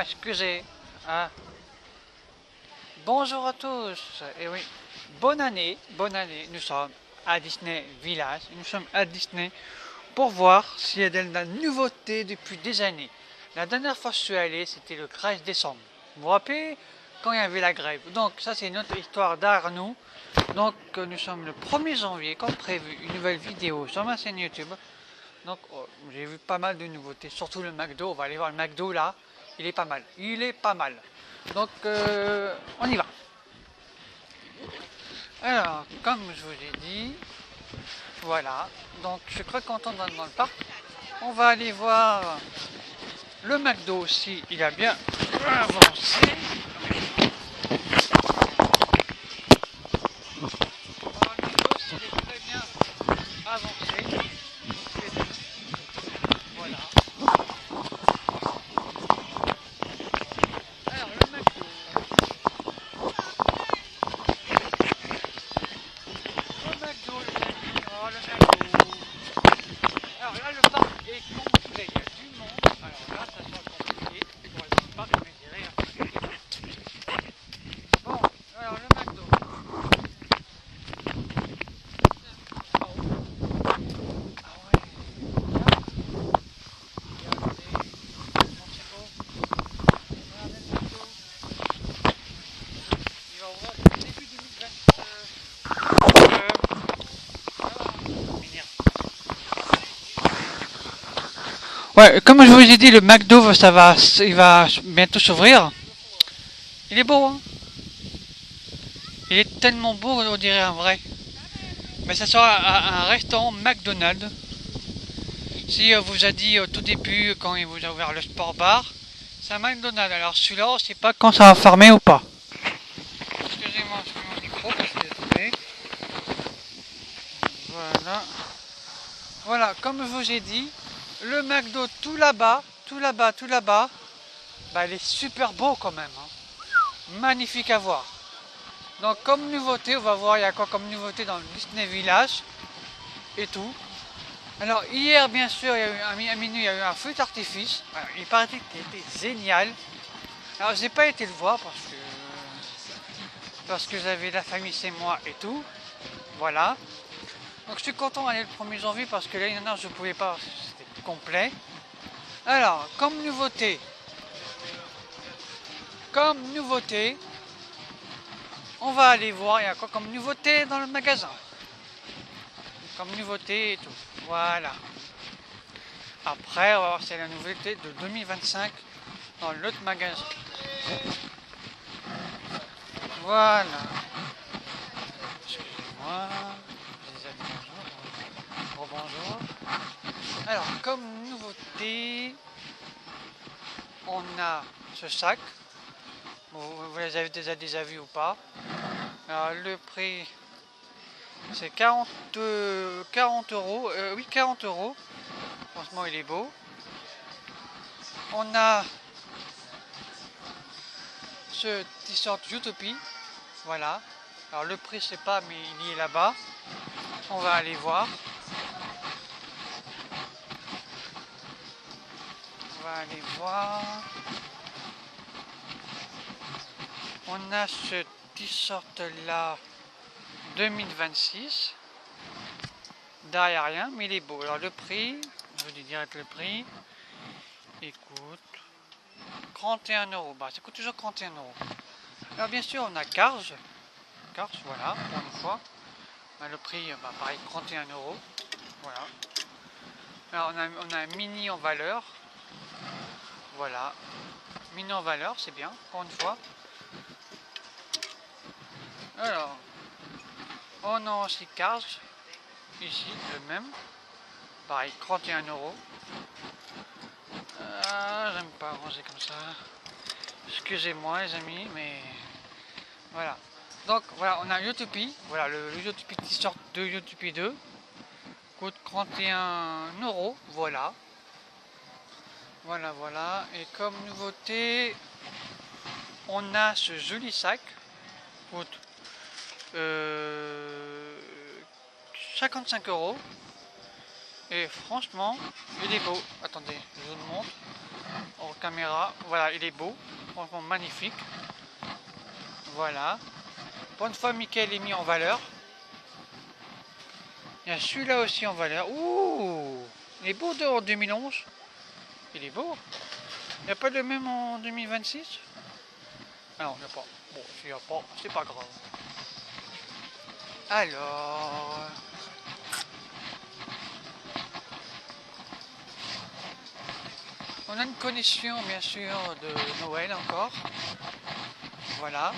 excusez. Ah. Bonjour à tous. Et oui, bonne année, bonne année. Nous sommes à Disney Village. Nous sommes à Disney pour voir s'il y a de la nouveauté depuis des années. La dernière fois que je suis allé, c'était le 13 décembre. Vous vous rappelez quand il y avait la grève? Donc ça c'est notre histoire d'art nous. Donc nous sommes le 1er janvier, comme prévu, une nouvelle vidéo sur ma chaîne YouTube. Donc j'ai vu pas mal de nouveautés, surtout le McDo. On va aller voir le McDo là. Il est pas mal. Il est pas mal. Donc on y va. Alors, comme je vous ai dit, voilà. Donc je suis très content d'être dans le parc. On va aller voir le McDo aussi. Il a bien avancé. Alors, le McDo aussi, il est très bien avancé. Voilà. Alors le McDo. Le McDo, les amis. Oh, le McDo. Alors là, le parc est complet. Il y a du monde. Alors là, ça sera compliqué pour aller dans le parc, mais je dirais. Bon, alors le McDo. Ah ouais. Regardez. Bon, c'est beau. Regardez le McDo. Il va ouvrir début 2020. Ouais, comme je vous ai dit, le McDo, il va bientôt s'ouvrir. Il est beau, hein. Il est tellement beau, on dirait un vrai. Mais ça sera un restaurant McDonald's. Si vous a dit au tout début, quand il vous a ouvert le sport bar, c'est un McDonald's. Alors celui-là, on ne sait pas quand ça va fermer ou pas. Excusez-moi, je mets mon micro parce que désolé. Voilà. Voilà, comme je vous ai dit, le McDo tout là-bas, tout là-bas, tout là-bas, bah, il est super beau quand même. Hein. Magnifique à voir. Donc comme nouveauté, on va voir il y a quoi comme nouveauté dans le Disney Village et tout. Alors hier bien sûr, il y a eu, à minuit, il y a eu un feu d'artifice. Il paraît qu'il était génial. Alors j'ai pas été le voir parce que j'avais la famille chez moi et tout. Voilà. Donc je suis content d'aller le 1er janvier parce que l'année dernière je ne pouvais pas, c'était complet. Alors comme nouveauté, on va aller voir il y a quoi comme nouveauté dans le magasin. Comme nouveauté et tout. Voilà. Après, on va voir si c'est la nouveauté de 2025 dans l'autre magasin. Voilà. Excusez-moi. Je les ai dit bonjour. Rebonjour. Alors, comme nouveauté, on a ce sac. Vous les avez déjà vus ou pas? Alors, le prix, c'est 40 euros. Oui, 40 euros. Franchement, il est beau. On a ce t-shirt Utopie. Voilà. Alors, le prix, je sais pas, mais il est là-bas. On va aller voir. On va aller voir. On a ce t-shirt là 2026. Derrière rien, mais il est beau. Alors le prix, je vous dis direct le prix, il coûte 31 euros. Bah ça coûte toujours 31 euros. Alors bien sûr on a Cars, voilà, pour une fois. Bah, le prix, bah, pareil, 31 euros. Voilà. Alors on a un mini en valeur. Voilà. Mini en valeur, c'est bien, pour une fois. Alors, on a aussi Cars. Ici, le même. Pareil, 31 euros. J'aime pas ranger comme ça. Excusez-moi les amis, mais voilà. Donc voilà, on a Utopie. Voilà, le Utopie t-shirt de Utopie 2. Coûte 31 euros. Voilà. Voilà, voilà. Et comme nouveauté, on a ce joli sac. Coûte 55 euros. Et franchement, il est beau. Attendez, je vous le montre. en caméra. Voilà, il est beau, franchement magnifique. Voilà. Pour une fois, Michael est mis en valeur. Il y a celui-là aussi en valeur. Ouh, il est beau en 2011. Il est beau. Il n'y a pas le même en 2026? Ah non, il n'y a pas. Bon, s'il n'y a pas, c'est pas grave. Alors... on a une connexion, bien sûr, de Noël encore. Voilà.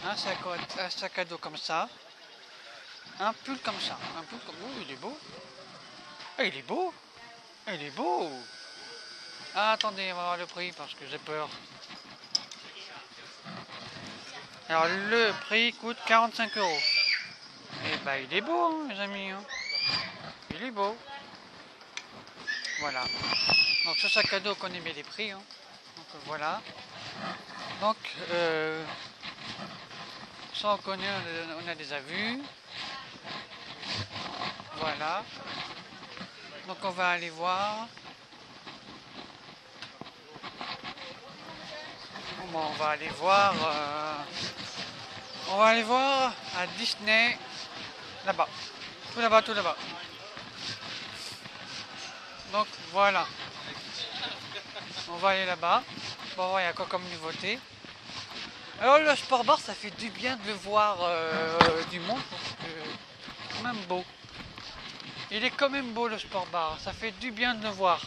Un sac à dos comme ça. Un pull comme ça. Un pull comme... ouh, il est beau. Ah, il est beau. Ah, il est beau. Ah, attendez, on va voir le prix parce que j'ai peur. Alors, le prix coûte 45 €. Et bah, il est beau, hein, les amis. Hein. Il est beau. Voilà. Donc, ce sac à dos, on connaît bien les prix. Hein. Donc, voilà. Donc, ça, on connaît, on a déjà vu. Voilà. Donc, on va aller voir. Bon, on va aller voir. On va aller voir à Disney. Là-bas. Tout là-bas, tout là-bas. Donc, voilà. On va aller là-bas. Bon, voir, il y a quoi comme nouveauté. Alors, le sport bar, ça fait du bien de le voir du monde. Parce que c'est quand même beau. Il est quand même beau, le sport bar. Ça fait du bien de le voir.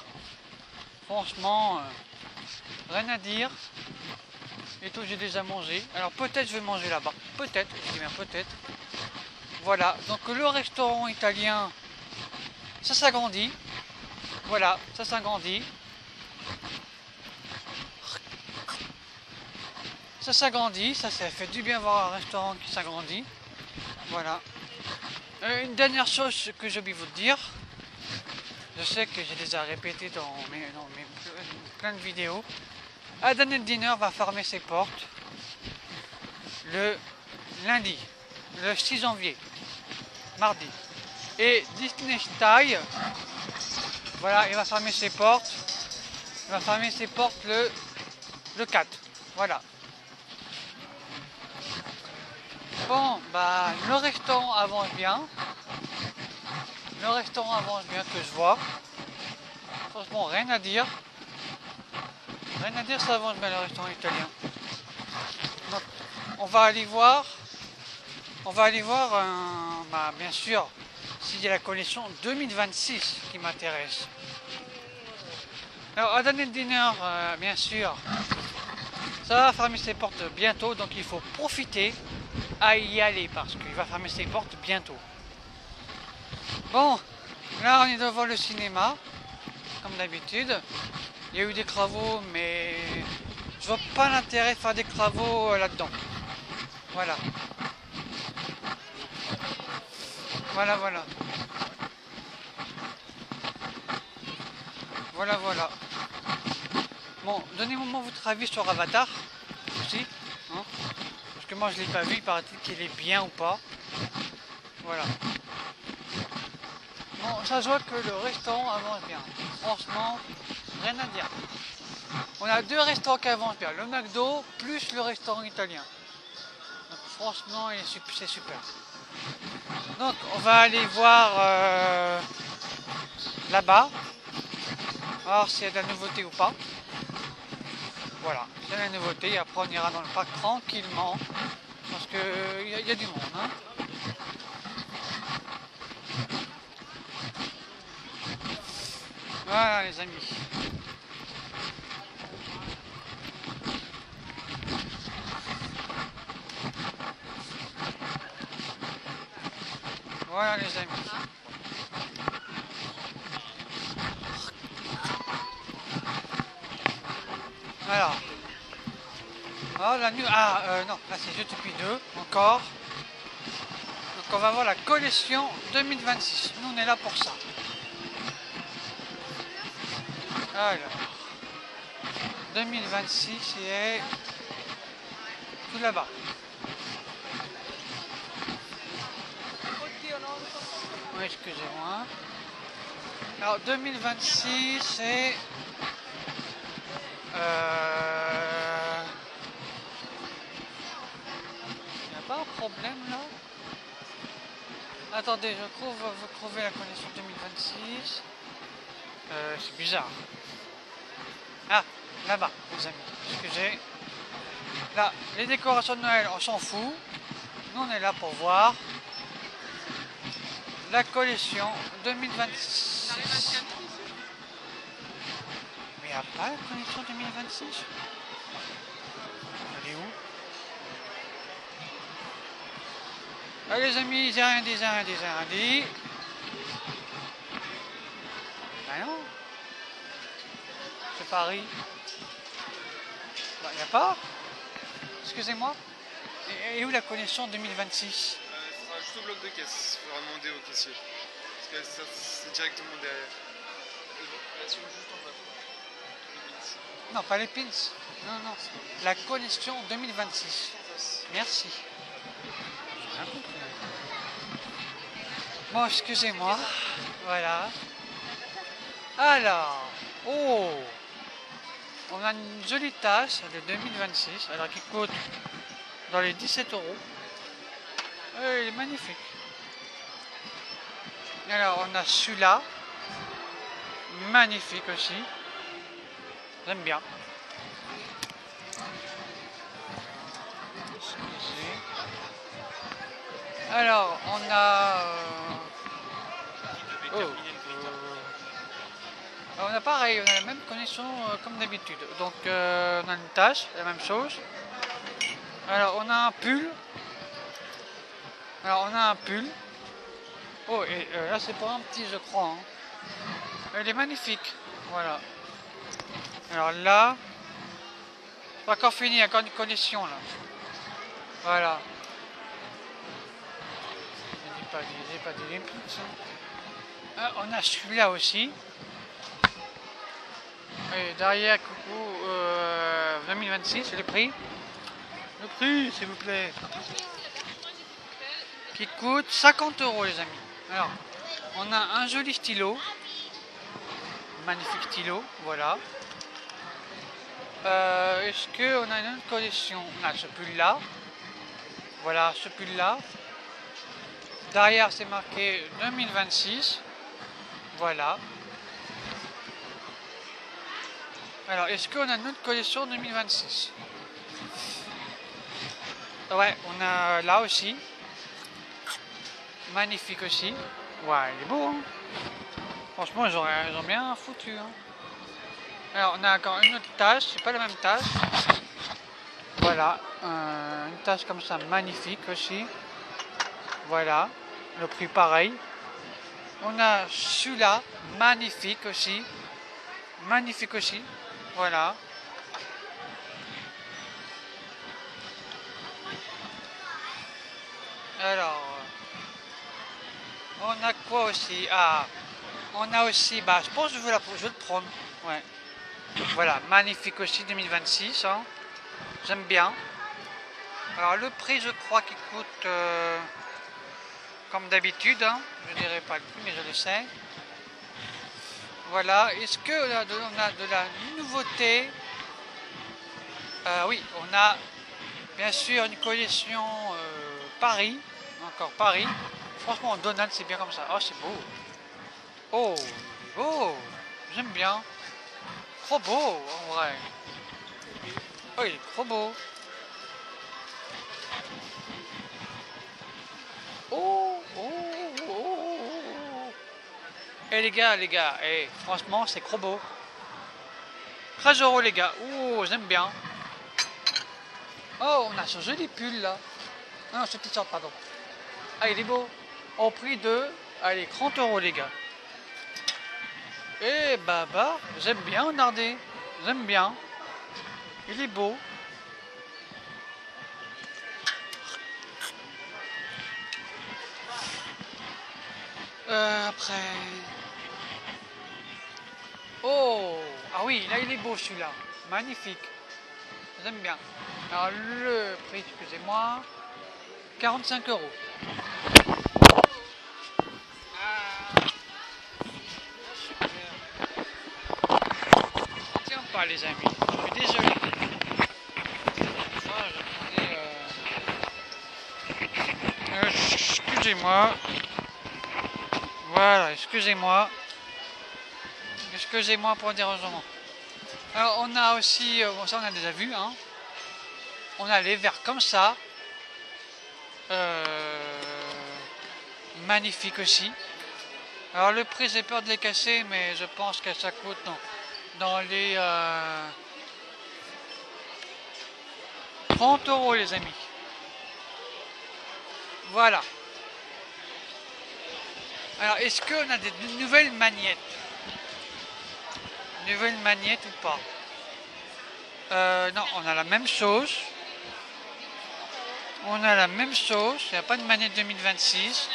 Franchement, rien à dire. Et tout, j'ai déjà mangé. Alors, peut-être je vais manger là-bas. Peut-être, je dis bien peut-être. Voilà. Donc, le restaurant italien, ça s'agrandit. Voilà, ça s'agrandit. Ça s'agrandit, ça fait du bien voir un restaurant qui s'agrandit. Voilà. Une dernière chose que j'ai oublié de vous dire. Je sais que j'ai déjà répété dans mes plein de vidéos. Adana Diner va fermer ses portes le lundi, le 6 janvier, mardi. Et Disney Style, voilà, il va fermer ses portes. Il va fermer ses portes le 4. Voilà. Bon, bah, le restaurant avance bien. Le restaurant avance bien que je vois. Franchement, rien à dire. Rien à dire, ça avance bien le restaurant italien. Donc, on va aller voir. On va aller voir, bah, bien sûr, s'il y a la collection 2026 qui m'intéresse. Alors, Adana Diner, bien sûr, ça va fermer ses portes bientôt, donc il faut profiter à y aller parce qu'il va fermer ses portes bientôt. Bon, là on est devant le cinéma, comme d'habitude. Il y a eu des travaux, mais je vois pas l'intérêt de faire des travaux là-dedans. Voilà. Voilà, voilà. Voilà, voilà. Bon, donnez-moi votre avis sur Avatar aussi. Hein, parce que moi je l'ai pas vu, il paraît-il qu'il est bien ou pas. Voilà. Bon, ça se voit que le restaurant avance bien. Franchement, rien à dire. On a deux restaurants qui avancent bien. Le McDo plus le restaurant italien. Donc franchement, c'est super. Donc on va aller voir là-bas. Voir s'il y a de la nouveauté ou pas. Voilà, c'est la nouveauté. Et après on ira dans le parc tranquillement. Parce qu'il y a du monde. Hein. Voilà les amis. Voilà les amis. Alors la nuit. Non, là c'est Zootopie 2 encore. Donc on va voir la collection 2026. Nous on est là pour ça. Alors 2026 et tout là-bas. Oui, excusez-moi. Alors 2026 c'est Il n'y a pas un problème là? Attendez, vous trouver la collection 2026. C'est bizarre. Ah, là-bas, les amis. Excusez. Là, les décorations de Noël, on s'en fout. Nous, on est là pour voir la collection 2026. Mais il n'y a pas la collection 2026? Elle est où? Allez les amis, j'ai rien dit. Ah non. C'est Paris. Bah, il n'y a pas. Excusez-moi. Et où la connexion 2026? Ce sera juste au bloc de caisse. Il faudra demander au caissier. Parce que c'est directement derrière. Elles sont juste en bas. Les pins. Non, pas les pins. Non. La connexion 2026. Merci. J'ai rien compris. Bon, excusez-moi. Voilà. Alors. Oh. On a une jolie tasse de 2026, alors qui coûte dans les 17 €. Il est magnifique. Alors on a celui-là, magnifique aussi. J'aime bien. Alors on a... on a pareil, on a la même connexion comme d'habitude. Donc on a une tâche, la même chose. Alors on a un pull. Oh, et là c'est pour un petit, je crois. Hein. Il est magnifique. Voilà. Alors là, pas encore fini, il y a encore une connexion là. Voilà. J'ai pas dit les pins. On a celui-là aussi. Et derrière, coucou, 2026, le prix. Le prix, s'il vous plaît. Qui coûte 50 € les amis. Alors, on a un joli stylo. Magnifique stylo, voilà. Est-ce qu'on a une autre collection? On a ce pull là. Voilà, ce pull là. Derrière, c'est marqué 2026. Voilà. Alors, est-ce qu'on a une autre collection 2026? Ouais, on a là aussi. Magnifique aussi. Ouais, il est beau. Hein. Franchement, ils ont bien foutu. Hein. Alors, on a encore une autre tâche. C'est pas la même tâche. Voilà. Une tâche comme ça, magnifique aussi. Voilà. Le prix pareil. On a celui-là. Magnifique aussi. Magnifique aussi. Voilà. Alors, on a quoi aussi? Ah, on a aussi, bah, je pense que je vais le prendre. Ouais. Voilà, magnifique aussi 2026. Hein. J'aime bien. Alors, le prix, je crois qu'il coûte comme d'habitude. Hein. Je ne dirais pas le prix, mais je le sais. Voilà. Est-ce qu'on a de la nouveauté? Oui, on a bien sûr une collection Paris. Encore Paris. Franchement, Donald, c'est bien comme ça. Oh, c'est beau. Oh, beau. J'aime bien. Trop beau, en vrai. Oh, il est trop beau. Oh, oh, oh, oh. Eh les gars, franchement, c'est trop beau. 13 € les gars. Oh, j'aime bien. Oh, on a ce joli pull là. Non, ce t-shirt, pardon. Ah, il est beau. Au prix de, allez, 30 € les gars. Eh bah, j'aime bien, regardez. J'aime bien. Il est beau. Après... Oh, ah oui, là il est beau celui-là. Magnifique. J'aime bien. Alors le prix, excusez-moi, 45 €. Ah, super. Tiens pas les amis. Je suis Excusez-moi. Voilà, excusez-moi. Excusez-moi pour le dérangement. Alors on a aussi, bon ça on a déjà vu, hein. On a les verres comme ça. Magnifique aussi. Alors le prix, j'ai peur de les casser, mais je pense que ça coûte dans les 30 € les amis. Voilà. Alors est-ce qu'on a des nouvelles magnettes? Nouvelles magnettes ou pas? Non, on a la même chose. On a la même chose. Il n'y a pas de manette 2026.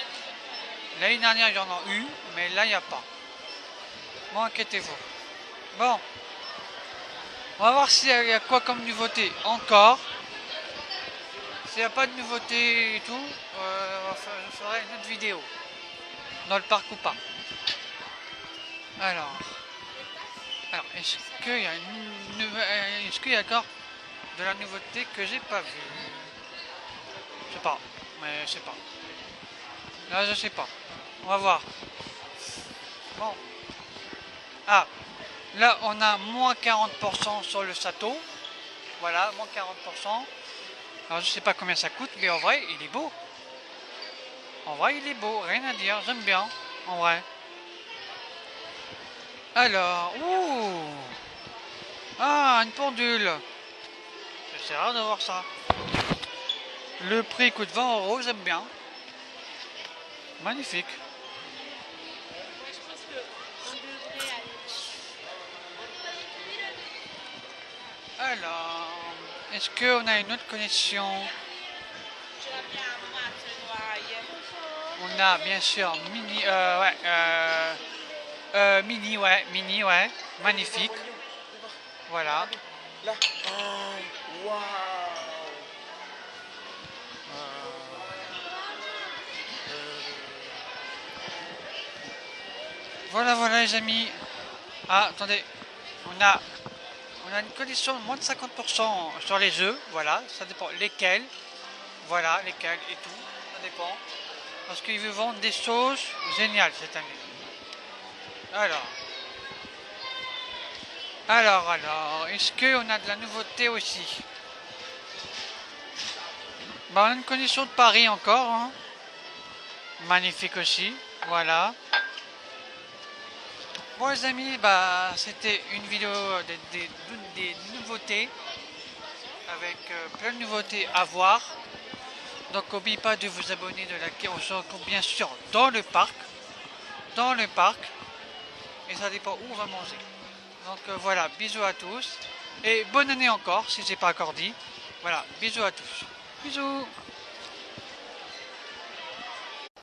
L'année dernière, il y en a eu, mais là, il n'y a pas. Bon, inquiétez-vous. Bon. On va voir s'il y a quoi comme nouveauté encore. S'il n'y a pas de nouveauté et tout, je ferai une autre vidéo. Dans le parc ou pas. Alors est-ce qu'il y a est-ce qu'il y a encore de la nouveauté que j'ai pas vue? Je sais pas, mais je sais pas. Là, je sais pas. On va voir. Bon. Ah, là, on a moins 40% sur le Sato. Voilà, moins 40%. Alors, je sais pas combien ça coûte, mais en vrai, il est beau. En vrai, il est beau, rien à dire. J'aime bien, en vrai. Alors, ouh. Ah, une pendule. C'est rare de voir ça. Le prix coûte 20 €, j'aime bien. Magnifique. Alors, est-ce qu'on a une autre connexion? On a bien sûr Mini, Mini, ouais, magnifique. Voilà. Là. Waouh. Voilà les amis. Ah, attendez. On a une condition de moins de 50% sur les œufs. Voilà, ça dépend lesquels. Voilà, lesquels et tout. Ça dépend. Parce qu'ils veulent vendre des choses géniales cette année. Alors, est-ce qu'on a de la nouveauté aussi? Bah, on a une condition de Paris encore. Hein. Magnifique aussi. Voilà. Bon les amis, bah c'était une vidéo des nouveautés avec plein de nouveautés à voir. Donc n'oubliez pas de vous abonner, de liker. On se retrouve bien sûr dans le parc. Et ça dépend où on va manger. Donc voilà, bisous à tous. Et bonne année encore, si j'ai pas encore dit. Voilà, bisous à tous. Bisous.